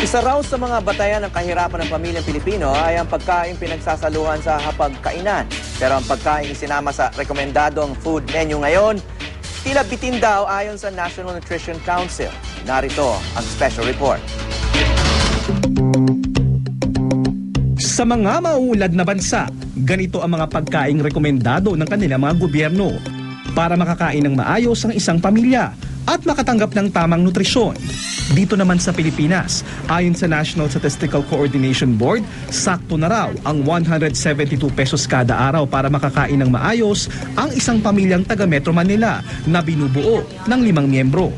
Isa raw sa mga batayan ng kahirapan ng pamilyang Pilipino ay ang pagkain pinagsasaluhan sa hapagkainan. Pero ang pagkain isinama sa rekomendadong food menu ngayon, tila bitin daw ayon sa National Nutrition Council. Narito ang special report. Sa mga mauulad na bansa, ganito ang mga pagkaing rekomendado ng kanilang mga gobyerno para makakain ng maayos ang isang pamilya at makatanggap ng tamang nutrisyon. Dito naman sa Pilipinas, ayon sa National Statistical Coordination Board, sakto na raw ang 172 pesos kada araw para makakain ng maayos ang isang pamilyang taga Metro Manila na binubuo ng 5 miyembro.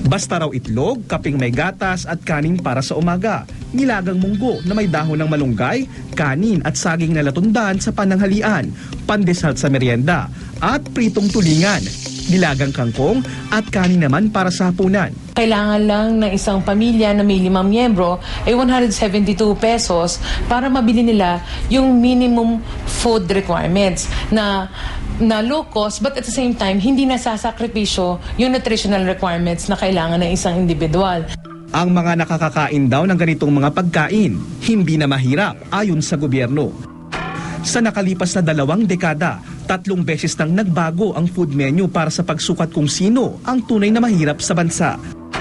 Basta raw itlog, kaping may gatas at kanin para sa umaga, nilagang munggo na may dahon ng malunggay, kanin at saging na latundan sa pananghalian, pandesal sa merienda, at pritong tulingan, nilagang kangkong at kanin naman para sa hapunan. Kailangan lang ng isang pamilya na may 5 miyembro ay 172 pesos para mabili nila yung minimum food requirements na low cost but at the same time hindi nasasakripisyo yung nutritional requirements na kailangan ng isang individual. Ang mga nakakakain daw ng ganitong mga pagkain, hindi na mahirap ayon sa gobyerno. Sa nakalipas na 2 dekada, 3 beses nang nagbago ang food menu para sa pagsukat kung sino ang tunay na mahirap sa bansa.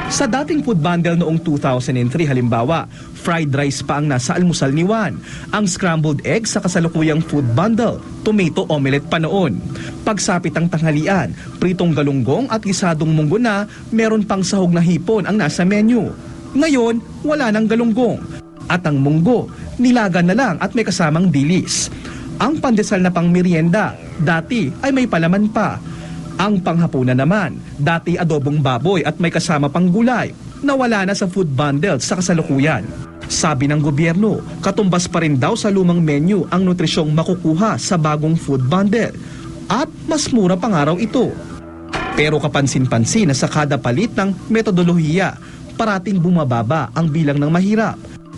Sa dating food bundle noong 2003 halimbawa, fried rice pa ang nasa almusal ni Juan. Ang scrambled egg sa kasalukuyang food bundle, tomato omelette pa noon. Pagsapit ang tanghalian, pritong galunggong at gisadong munggo na, meron pang sahog na hipon ang nasa menu. Ngayon, wala nang galunggong. At ang munggo, nilaga na lang at may kasamang dilis. Ang pandesal na pang merienda, dati ay may palaman pa. Ang panghapunan naman, dati adobong baboy at may kasama pang gulay, nawala na sa food bundle sa kasalukuyan. Sabi ng gobyerno, katumbas pa rin daw sa lumang menu ang nutrisyong makukuha sa bagong food bundle. At mas mura pang araw ito. Pero kapansin-pansin na sa kada palit ng metodolohiya, parating bumababa ang bilang ng mahirap.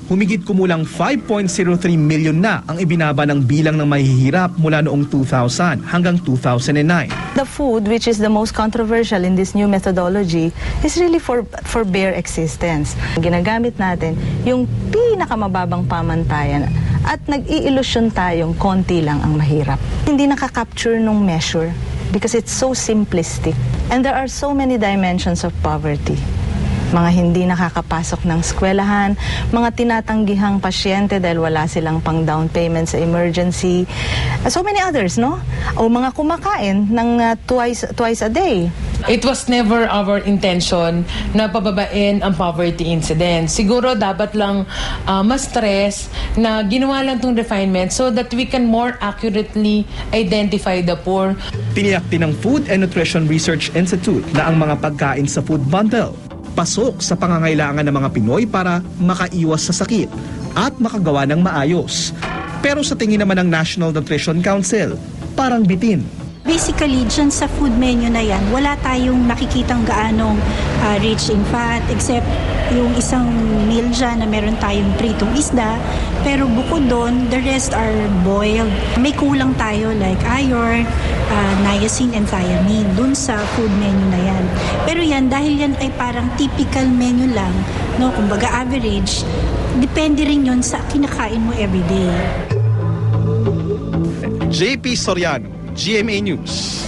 Humigit kumulang 5.03 million na ang ibinaba ng bilang ng mahihirap mula noong 2000 hanggang 2009. The food, which is the most controversial in this new methodology, is really for bare existence. Ginagamit natin yung pinakamababang pamantayan at nag-i-illusion tayong konti lang ang mahirap. Hindi nakaka-capture nung measure because it's so simplistic. And there are so many dimensions of poverty. Mga hindi nakakapasok ng eskwelahan, mga tinatanggihang pasyente dahil wala silang pang down payment sa emergency, so many others, no? O mga kumakain ng twice a day. It was never our intention na pababain ang poverty incidence. Siguro dapat lang mas stress na ginawa lang itong refinement so that we can more accurately identify the poor. Tiniyak din ng Food and Nutrition Research Institute na ang mga pagkain sa food bundle pasok sa pangangailangan ng mga Pinoy para makaiwas sa sakit at makagawa ng maayos. Pero sa tingin naman ng National Nutrition Council, parang bitin. Basically, dyan sa food menu na yan, wala tayong nakikitang gaanong rich in fat, except yung isang meal dyan na meron tayong pritong isda. Pero bukod doon, the rest are boiled. May kulang tayo like iron, niacin, and thiamine dun sa food menu na yan. Pero yan, dahil yan ay parang typical menu lang, no, kumbaga average, depende rin yun sa kinakain mo everyday. JP Soriano, GMA News.